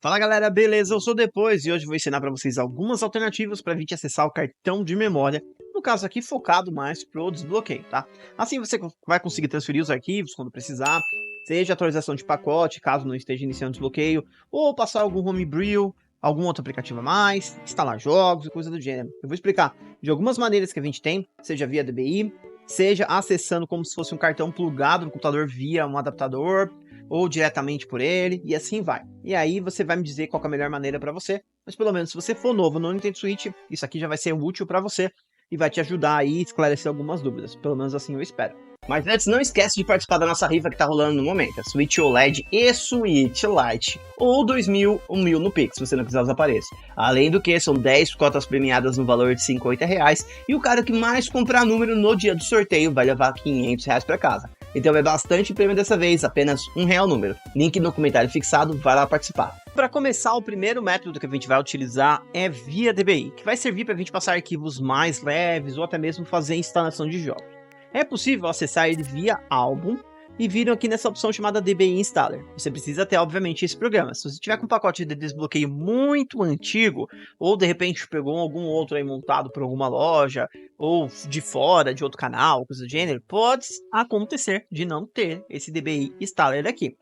Fala galera, beleza? Eu sou o Depois e hoje vou ensinar para vocês algumas alternativas para a gente acessar o cartão de memória, no caso aqui focado mais pro desbloqueio, tá? Assim você vai conseguir transferir os arquivos quando precisar, seja atualização de pacote, caso não esteja iniciando o desbloqueio, ou passar algum homebrew, algum outro aplicativo a mais, instalar jogos e coisa do gênero. Eu vou explicar de algumas maneiras que a gente tem, seja via DBI, seja acessando como se fosse um cartão plugado no computador via um adaptador, ou diretamente por ele, e assim vai. E aí você vai me dizer qual é a melhor maneira para você, mas pelo menos se você for novo no Nintendo Switch, isso aqui já vai ser útil para você e vai te ajudar aí a esclarecer algumas dúvidas, pelo menos assim eu espero. Mas antes, não esquece de participar da nossa rifa que tá rolando no momento, a Switch OLED e Switch Lite, ou 2.000, 1.000 no Pix, se você não quiser os aparelhos. Além do que, são 10 cotas premiadas no valor de R$50, e o cara que mais comprar número no dia do sorteio vai levar R$500 para casa. Então é bastante prêmio dessa vez, apenas R$1 número. Link no comentário fixado, vai lá participar. Para começar, o primeiro método que a gente vai utilizar é via DBI, que vai servir para a gente passar arquivos mais leves ou até mesmo fazer instalação de jogos. É possível acessar ele via álbum e viram aqui nessa opção chamada DBI Installer. Você precisa ter, obviamente, esse programa. Se você tiver com um pacote de desbloqueio muito antigo, ou de repente pegou algum outro aí montado por alguma loja, ou de fora, de outro canal, coisa do gênero, pode acontecer de não ter esse DBI Installer aqui.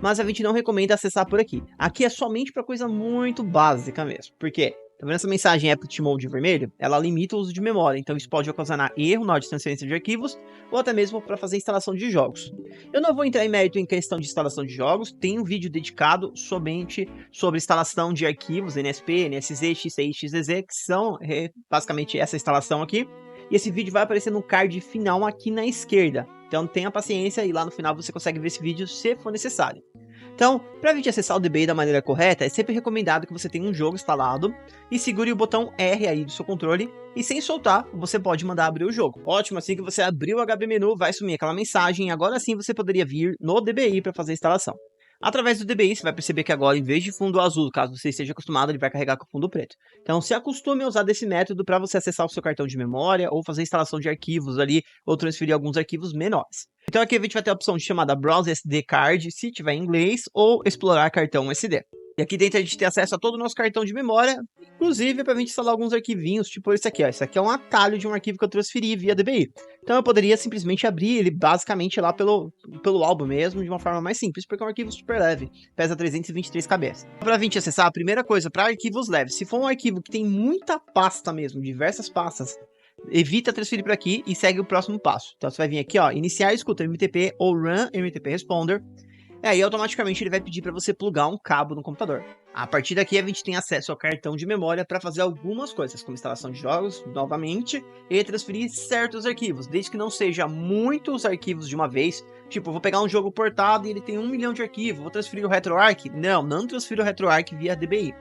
Mas a gente não recomenda acessar por aqui. Aqui é somente para coisa muito básica mesmo. Por quê? Tá vendo essa mensagem Apple Mode vermelho? Ela limita o uso de memória, então isso pode ocasionar erro na hora de transferência de arquivos, ou até mesmo para fazer instalação de jogos. Eu não vou entrar em mérito em questão de instalação de jogos, tem um vídeo dedicado somente sobre instalação de arquivos NSP, NSZ, XCI, XZZ, que são basicamente essa instalação aqui. E esse vídeo vai aparecer no card final aqui na esquerda. Então tenha paciência e lá no final você consegue ver esse vídeo se for necessário. Então, para a gente acessar o DBI da maneira correta, é sempre recomendado que você tenha um jogo instalado e segure o botão R aí do seu controle e sem soltar, você pode mandar abrir o jogo. Ótimo, assim que você abrir o HB menu, vai sumir aquela mensagem e agora sim você poderia vir no DBI para fazer a instalação. Através do DBI, você vai perceber que agora, em vez de fundo azul, caso você esteja acostumado, ele vai carregar com fundo preto. Então, se acostume a usar desse método para você acessar o seu cartão de memória ou fazer instalação de arquivos ali, ou transferir alguns arquivos menores. Então, aqui a gente vai ter a opção chamada Browse SD Card, se tiver em inglês, ou Explorar Cartão SD. E aqui dentro a gente tem acesso a todo o nosso cartão de memória, inclusive para a gente instalar alguns arquivinhos, tipo esse aqui, ó. Esse aqui é um atalho de um arquivo que eu transferi via DBI. Então eu poderia simplesmente abrir ele basicamente lá pelo álbum mesmo, de uma forma mais simples, porque é um arquivo super leve, pesa 323 KB. Para a gente acessar, a primeira coisa, para arquivos leves, se for um arquivo que tem muita pasta mesmo, diversas pastas, evita transferir para aqui e segue o próximo passo. Então você vai vir aqui, ó, iniciar a escuta MTP ou run MTP Responder. E aí automaticamente ele vai pedir para você plugar um cabo no computador. A partir daqui a gente tem acesso ao cartão de memória para fazer algumas coisas, como instalação de jogos, novamente, e transferir certos arquivos, desde que não seja muitos arquivos de uma vez. Tipo, eu vou pegar um jogo portado e ele tem 1 milhão de arquivos, vou transferir o RetroArch? Não transfiro o RetroArch via DBI.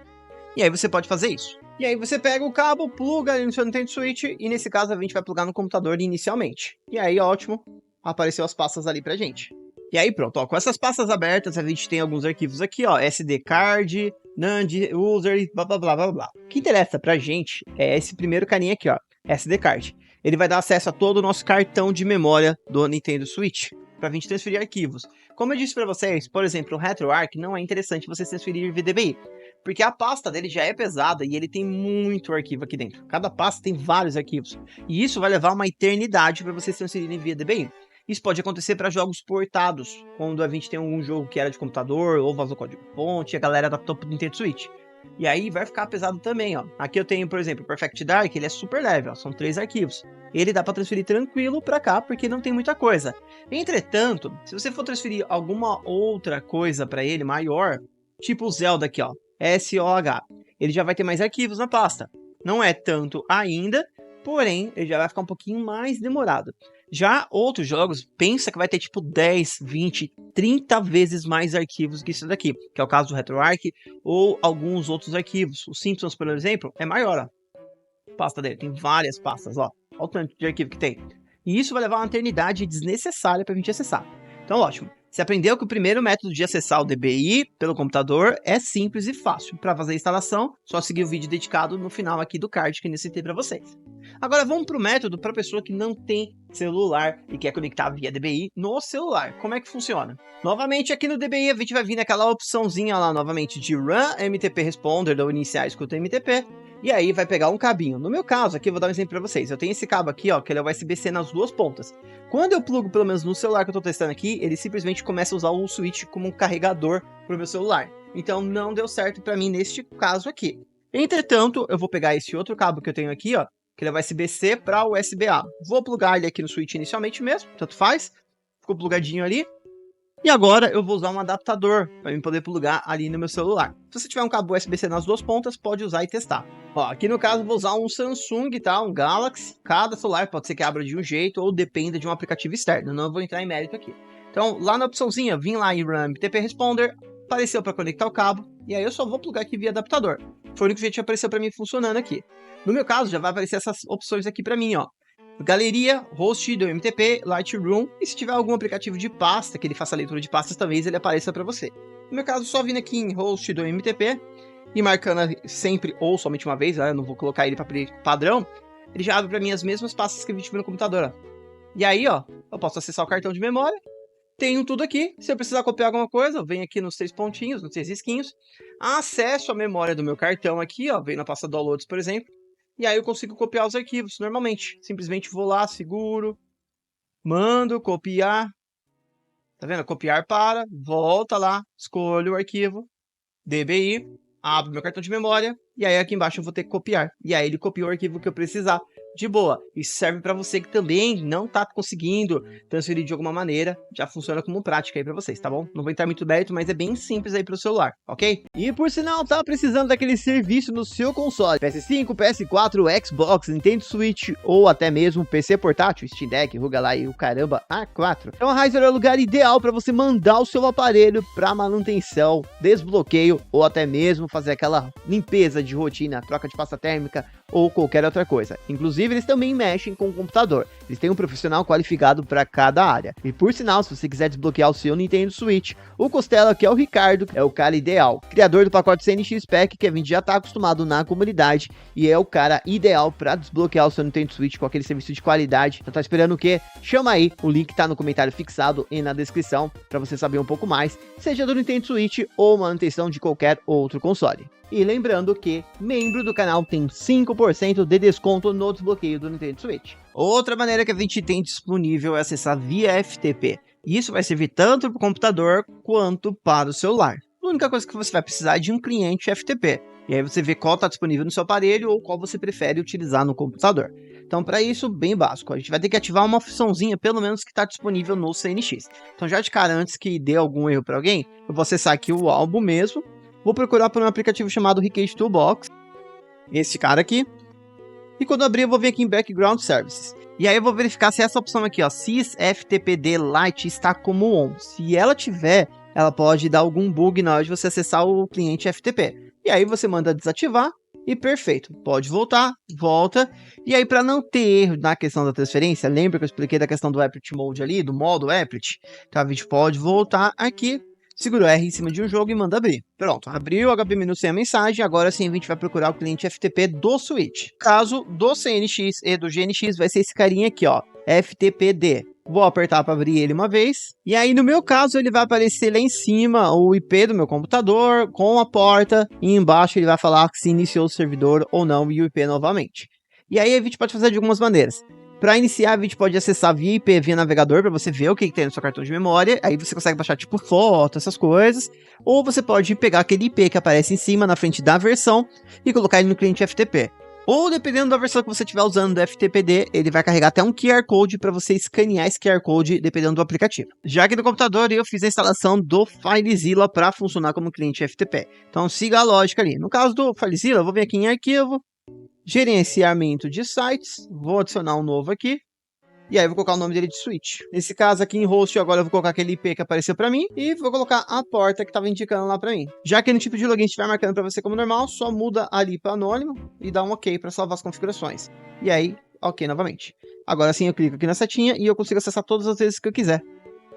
E aí você pode fazer isso. E aí você pega o cabo, pluga ali no seu Nintendo Switch, e nesse caso a gente vai plugar no computador inicialmente. E aí, ótimo, apareceu as pastas ali pra gente. E aí pronto, ó, com essas pastas abertas a gente tem alguns arquivos aqui, ó, SD card, NAND, user e blá blá blá blá blá. O que interessa pra gente é esse primeiro carinha aqui, ó, SD card. Ele vai dar acesso a todo o nosso cartão de memória do Nintendo Switch, pra gente transferir arquivos. Como eu disse pra vocês, por exemplo, o RetroArch não é interessante você transferir via DBI, porque a pasta dele já é pesada e ele tem muito arquivo aqui dentro. Cada pasta tem vários arquivos, e isso vai levar uma eternidade para vocês transferirem via DBI. Isso pode acontecer para jogos portados, quando a gente tem algum jogo que era de computador, ou vazou código-fonte, e a galera adaptou pro Nintendo Switch. E aí vai ficar pesado também, ó. Aqui eu tenho, por exemplo, o Perfect Dark, ele é super leve, ó, são 3 arquivos. Ele dá para transferir tranquilo para cá, porque não tem muita coisa. Entretanto, se você for transferir alguma outra coisa para ele maior, tipo o Zelda aqui, ó, SOH, ele já vai ter mais arquivos na pasta. Não é tanto ainda, porém, ele já vai ficar um pouquinho mais demorado. Já outros jogos, pensa que vai ter tipo 10, 20, 30 vezes mais arquivos que isso daqui, que é o caso do RetroArch ou alguns outros arquivos. O Simpsons, por exemplo, é maior, ó. A pasta dele tem várias pastas, ó. Olha o tanto de arquivo que tem. E isso vai levar uma eternidade desnecessária para a gente acessar. Então, ótimo. Você aprendeu que o primeiro método de acessar o DBI pelo computador é simples e fácil. Para fazer a instalação, só seguir o vídeo dedicado no final aqui do card que eu citei para vocês. Agora vamos para o método para a pessoa que não tem celular e quer conectar via DBI no celular. Como é que funciona? Novamente aqui no DBI a gente vai vir naquela opçãozinha lá novamente de Run MTP Responder ou iniciar escuta MTP. E aí vai pegar um cabinho. No meu caso, aqui eu vou dar um exemplo para vocês. Eu tenho esse cabo aqui, ó, que ele é USB-C nas duas pontas. Quando eu plugo, pelo menos no celular que eu tô testando aqui, ele simplesmente começa a usar o switch como um carregador pro meu celular. Então não deu certo para mim neste caso aqui. Entretanto, eu vou pegar esse outro cabo que eu tenho aqui, ó, que ele é USB-C para USB-A. Vou plugar ele aqui no switch inicialmente mesmo, tanto faz. Ficou plugadinho ali. E agora eu vou usar um adaptador para eu poder plugar ali no meu celular. Se você tiver um cabo USB-C nas duas pontas, pode usar e testar. Ó, aqui no caso eu vou usar um Samsung, tá? Um Galaxy. Cada celular pode ser que abra de um jeito ou dependa de um aplicativo externo. Não vou entrar em mérito aqui. Então, lá na opçãozinha, vim lá em Run MTP Responder, apareceu para conectar o cabo, e aí eu só vou plugar aqui via adaptador. Foi o único jeito que apareceu para mim funcionando aqui. No meu caso, já vai aparecer essas opções aqui para mim, ó. Galeria, host do MTP, Lightroom, e se tiver algum aplicativo de pasta que ele faça leitura de pastas, talvez ele apareça para você. No meu caso, só vindo aqui em host do MTP e marcando sempre ou somente uma vez, eu não vou colocar ele para padrão, ele já abre para mim as mesmas pastas que a gente viu no computador. Ó. E aí, ó, eu posso acessar o cartão de memória, tenho tudo aqui, se eu precisar copiar alguma coisa, eu venho aqui nos 3 pontinhos, nos 3 risquinhos, acesso a memória do meu cartão aqui, ó, venho na pasta Downloads, por exemplo, e aí eu consigo copiar os arquivos normalmente. Simplesmente vou lá, seguro, mando, copiar. Tá vendo? Copiar para, volta lá, escolho o arquivo, DBI, abro meu cartão de memória, e aí aqui embaixo eu vou ter que copiar. E aí ele copia o arquivo que eu precisar. De boa. Isso serve para você que também não tá conseguindo transferir de alguma maneira. Já funciona como prática aí para vocês, tá bom? Não vou entrar muito mérito, mas é bem simples aí pro celular, ok? E por sinal, tá precisando daquele serviço no seu console. PS5, PS4, Xbox, Nintendo Switch ou até mesmo PC portátil, Steam Deck, Ruga lá e o caramba A4. Então a Razer é o lugar ideal para você mandar o seu aparelho para manutenção, desbloqueio ou até mesmo fazer aquela limpeza de rotina, troca de pasta térmica ou qualquer outra coisa. Inclusive, eles também mexem com o computador. Eles têm um profissional qualificado para cada área. E por sinal, se você quiser desbloquear o seu Nintendo Switch, o Costela, que é o Ricardo, é o cara ideal. Criador do pacote CNX Pack, que a gente já está acostumado na comunidade e é o cara ideal para desbloquear o seu Nintendo Switch com aquele serviço de qualidade. Então tá esperando o quê? Chama aí, o link tá no comentário fixado e na descrição para você saber um pouco mais, seja do Nintendo Switch ou manutenção de qualquer outro console. E lembrando que membro do canal tem 5% de desconto no desbloqueio do Nintendo Switch. Outra maneira que a gente tem disponível é acessar via FTP. Isso vai servir tanto para o computador quanto para o celular. A única coisa que você vai precisar é de um cliente FTP. E aí você vê qual está disponível no seu aparelho ou qual você prefere utilizar no computador. Então, para isso, bem básico. A gente vai ter que ativar uma opçãozinha, pelo menos, que está disponível no CNX. Então, já de cara, antes que dê algum erro para alguém, eu vou acessar aqui o álbum mesmo. Vou procurar por um aplicativo chamado Ricket Toolbox. Esse cara aqui. E quando abrir, eu vou vir aqui em Background Services. E aí eu vou verificar se essa opção aqui, ó, SysFTPD Lite está como on. Se ela tiver, ela pode dar algum bug na hora de você acessar o cliente FTP. E aí você manda desativar e perfeito. Pode voltar, volta. E aí para não ter erro na questão da transferência, lembra que eu expliquei da questão do Applet Mode ali, do modo Applet? Então a gente pode voltar aqui. Segura o R em cima de um jogo e manda abrir. Pronto, abriu o HP Menu sem a mensagem, agora sim a gente vai procurar o cliente FTP do Switch. Caso do CNX e do GNX vai ser esse carinha aqui, ó, FTPD. Vou apertar para abrir ele uma vez. E aí no meu caso ele vai aparecer lá em cima o IP do meu computador com a porta. E embaixo ele vai falar se iniciou o servidor ou não e o IP novamente. E aí a gente pode fazer de algumas maneiras. Para iniciar, a gente pode acessar via IP, via navegador, para você ver o que tem no seu cartão de memória. Aí você consegue baixar tipo foto, essas coisas. Ou você pode pegar aquele IP que aparece em cima, na frente da versão, e colocar ele no cliente FTP. Ou dependendo da versão que você estiver usando do FTPD, ele vai carregar até um QR Code para você escanear esse QR Code dependendo do aplicativo. Já que no computador eu fiz a instalação do FileZilla para funcionar como cliente FTP. Então siga a lógica ali. No caso do FileZilla, eu vou vir aqui em arquivo. Gerenciamento de sites, vou adicionar um novo aqui, e aí vou colocar o nome dele de switch. Nesse caso aqui em host, agora eu vou colocar aquele IP que apareceu para mim, e vou colocar a porta que estava indicando lá para mim. Já que no tipo de login estiver marcando para você como normal, só muda ali para anônimo, e dá um OK para salvar as configurações. E aí, OK novamente. Agora sim eu clico aqui na setinha, e eu consigo acessar todas as vezes que eu quiser.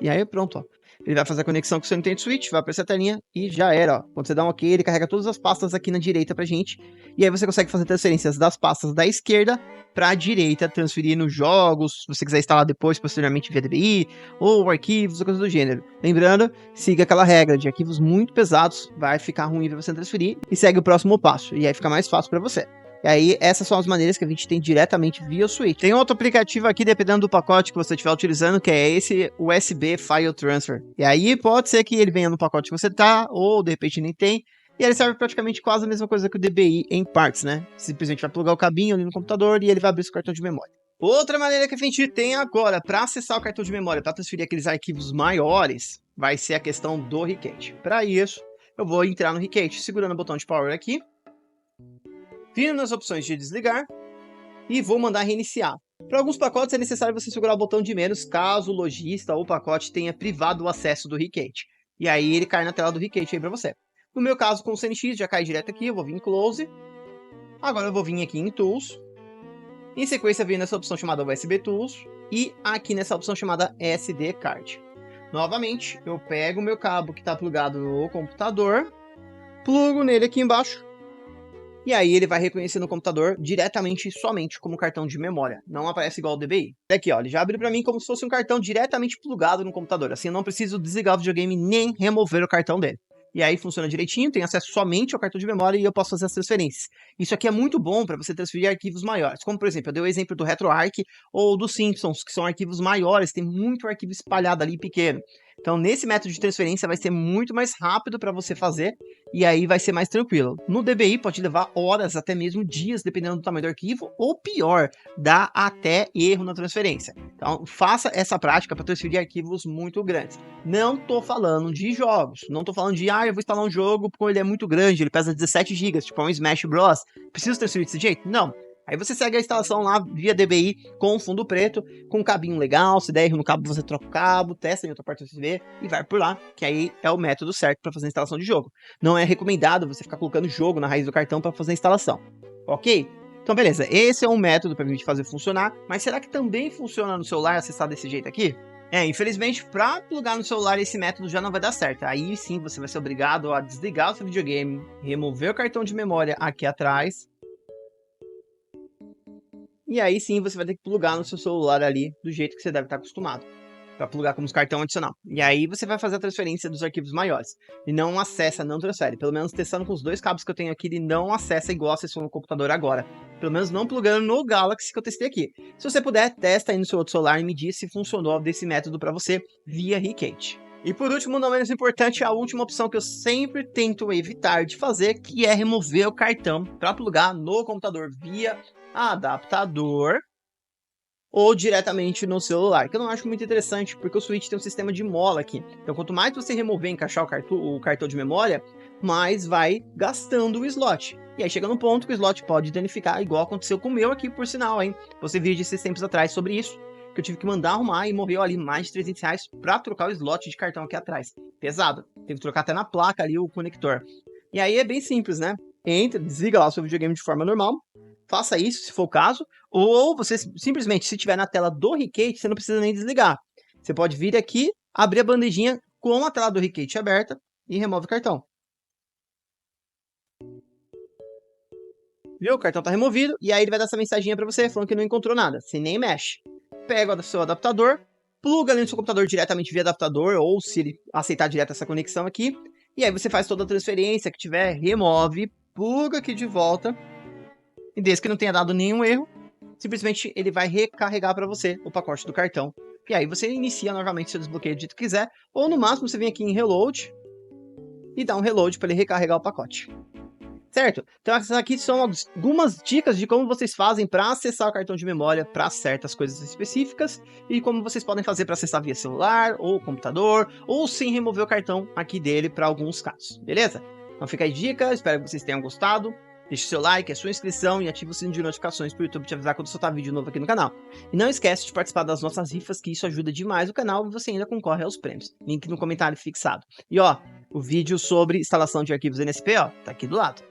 E aí pronto, ó. ele vai fazer a conexão com o seu Nintendo Switch, vai aparecer a telinha e já era, ó. Quando você dá um OK, ele carrega todas as pastas aqui na direita pra gente. E aí você consegue fazer transferências das pastas da esquerda pra direita, transferir nos jogos, se você quiser instalar depois, posteriormente via DBI, ou arquivos, ou coisa do gênero. Lembrando, siga aquela regra de arquivos muito pesados, vai ficar ruim pra você transferir, e segue o próximo passo, e aí fica mais fácil pra você. E aí, essas são as maneiras que a gente tem diretamente via o Switch. Tem outro aplicativo aqui, dependendo do pacote que você estiver utilizando, que é esse USB File Transfer. E aí, pode ser que ele venha no pacote que você tá, ou de repente nem tem. E ele serve praticamente quase a mesma coisa que o DBI em partes, né? Simplesmente vai plugar o cabinho ali no computador e ele vai abrir seu cartão de memória. Outra maneira que a gente tem agora para acessar o cartão de memória, para transferir aqueles arquivos maiores, vai ser a questão do Ricket. Para isso, eu vou entrar no Ricket segurando o botão de Power aqui. Vindo nas opções de desligar e vou mandar reiniciar. Para alguns pacotes é necessário você segurar o botão de menos caso o lojista ou pacote tenha privado o acesso do Ricket. E aí ele cai na tela do Ricket aí para você. No meu caso com o CNX já cai direto aqui, eu vou vir em Close. Agora eu vou vir aqui em Tools. Em sequência vem nessa opção chamada USB Tools e aqui nessa opção chamada SD Card. Novamente eu pego o meu cabo que está plugado no computador, plugo nele aqui embaixo. E aí ele vai reconhecer no computador diretamente somente como cartão de memória. Não aparece igual o DBI. Aqui, ó, ele já abriu para mim como se fosse um cartão diretamente plugado no computador. Assim eu não preciso desligar o videogame nem remover o cartão dele. E aí funciona direitinho, tem acesso somente ao cartão de memória e eu posso fazer as transferências. Isso aqui é muito bom para você transferir arquivos maiores. Como, por exemplo, eu dei o exemplo do RetroArch ou do Simpsons, que são arquivos maiores, tem muito arquivo espalhado ali pequeno. Então, nesse método de transferência vai ser muito mais rápido para você fazer e aí vai ser mais tranquilo. No DBI pode levar horas, até mesmo dias, dependendo do tamanho do arquivo, ou pior, dá até erro na transferência. Então, faça essa prática para transferir arquivos muito grandes. Não tô falando de jogos, não tô falando de, eu vou instalar um jogo porque ele é muito grande, ele pesa 17 GB, tipo um Smash Bros. Preciso transferir desse jeito? Não. Aí você segue a instalação lá via DBI com fundo preto, com um cabinho legal, se der erro no cabo você troca o cabo, testa em outra parte do USB e vai por lá, que aí é o método certo para fazer a instalação de jogo. Não é recomendado você ficar colocando jogo na raiz do cartão para fazer a instalação, ok? Então beleza, esse é um método para a gente fazer funcionar, mas será que também funciona no celular acessar desse jeito aqui? Infelizmente, para plugar no celular esse método já não vai dar certo. Aí sim você vai ser obrigado a desligar o seu videogame, remover o cartão de memória aqui atrás. E aí sim você vai ter que plugar no seu celular ali do jeito que você deve estar acostumado. Para plugar como cartão adicional. E aí você vai fazer a transferência dos arquivos maiores. E não acessa, não transfere. Pelo menos testando com os dois cabos que eu tenho aqui, ele não acessa igual acessou no computador agora. Pelo menos não plugando no Galaxy que eu testei aqui. Se você puder, testa aí no seu outro celular e me diz se funcionou desse método para você via Ricket. E por último, não menos importante, a última opção que eu sempre tento evitar de fazer, que é remover o cartão para plugar no computador via adaptador ou diretamente no celular, que eu não acho muito interessante, porque o Switch tem um sistema de mola aqui. Então, quanto mais você remover e encaixar o cartão de memória, mais vai gastando o slot. E aí chega num ponto que o slot pode danificar, igual aconteceu com o meu aqui, por sinal, hein? Você viu esses tempos atrás sobre isso, que eu tive que mandar arrumar e morreu ali mais de R$300 para trocar o slot de cartão aqui atrás. Pesado. Teve que trocar até na placa ali o conector. E aí é bem simples, né? Entra, desliga lá o seu videogame de forma normal, faça isso se for o caso, ou você simplesmente, se estiver na tela do Ricket, você não precisa nem desligar. Você pode vir aqui, abrir a bandejinha com a tela do Ricket aberta e remove o cartão. Viu? O cartão está removido e aí ele vai dar essa mensaginha para você falando que não encontrou nada. Você nem mexe. Pega o seu adaptador, pluga ali no seu computador diretamente via adaptador, ou se ele aceitar direto essa conexão aqui, e aí você faz toda a transferência que tiver, remove, pluga aqui de volta. E desde que não tenha dado nenhum erro, simplesmente ele vai recarregar para você o pacote do cartão. E aí você inicia novamente seu desbloqueio do jeito que quiser, ou no máximo você vem aqui em Reload e dá um reload para ele recarregar o pacote. Certo? Então essas aqui são algumas dicas de como vocês fazem para acessar o cartão de memória para certas coisas específicas e como vocês podem fazer para acessar via celular ou computador ou sem remover o cartão aqui dele para alguns casos, beleza? Então fica aí a dica, espero que vocês tenham gostado. Deixe seu like, a sua inscrição e ative o sininho de notificações para o YouTube te avisar quando soltar vídeo novo aqui no canal. E não esquece de participar das nossas rifas, que isso ajuda demais o canal e você ainda concorre aos prêmios. Link no comentário fixado. E ó, o vídeo sobre instalação de arquivos NSP, ó, tá aqui do lado.